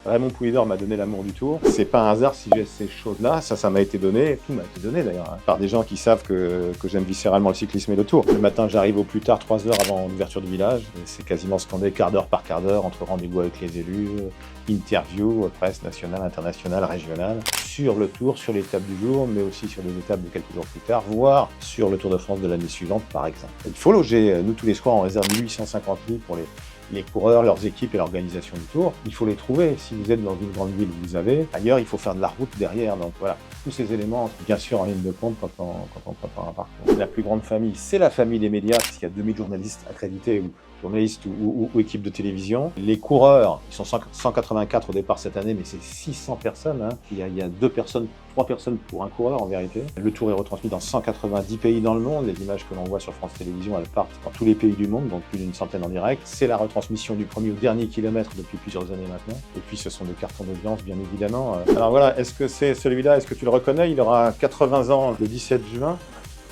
Raymond Poulidor m'a donné l'amour du Tour. C'est pas un hasard si j'ai ces choses-là, ça m'a été donné, tout m'a été donné d'ailleurs, par des gens qui savent que j'aime viscéralement le cyclisme et le Tour. Le matin, j'arrive au plus tard 3 heures avant l'ouverture du village, et c'est quasiment scandé quart d'heure par quart d'heure, entre rendez-vous avec les élus, interviews, presse nationale, internationale, régionale, sur le Tour, sur l'étape du jour, mais aussi sur les étapes de quelques jours plus tard, voire sur le Tour de France de l'année suivante par exemple. Il faut loger, nous tous les soirs on réserve 1850 lits pour les coureurs, leurs équipes et l'organisation du Tour. Il faut les trouver. Si vous êtes dans une grande ville, vous avez. Ailleurs, il faut faire de la route derrière. Donc voilà, tous ces éléments entrent bien sûr en ligne de compte quand on prépare un parcours. La plus grande famille, c'est la famille des médias, parce qu'il y a 2000 journalistes accrédités ou journalistes ou équipes de télévision. Les coureurs, ils sont 184 au départ cette année, mais c'est 600 personnes. Hein. Il y a 3 personnes pour un coureur en vérité. Le Tour est retransmis dans 190 pays dans le monde. Les images que l'on voit sur France Télévisions, elles partent dans tous les pays du monde, donc plus d'une centaine en direct. C'est la retransmission du premier au dernier kilomètre depuis plusieurs années maintenant. Et puis ce sont des cartons d'audience, bien évidemment. Alors voilà, est-ce que c'est celui-là? Est-ce que tu le reconnais? Il aura 80 ans le 17 juin.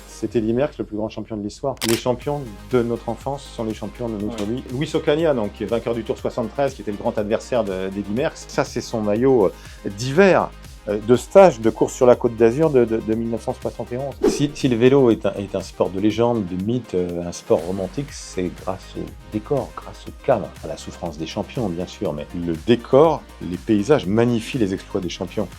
C'était Eddy Merckx, le plus grand champion de l'histoire. Les champions de notre enfance sont les champions de notre vie. Luis Ocaña, donc, qui est vainqueur du Tour 73, qui était le grand adversaire d'Eddy Merckx. Ça, c'est son maillot d'hiver, de stage, de course sur la Côte d'Azur de 1971. Si le vélo est un sport de légende, de mythe, un sport romantique, c'est grâce au décor, grâce au cadre, à la souffrance des champions, bien sûr, mais le décor, les paysages magnifient les exploits des champions.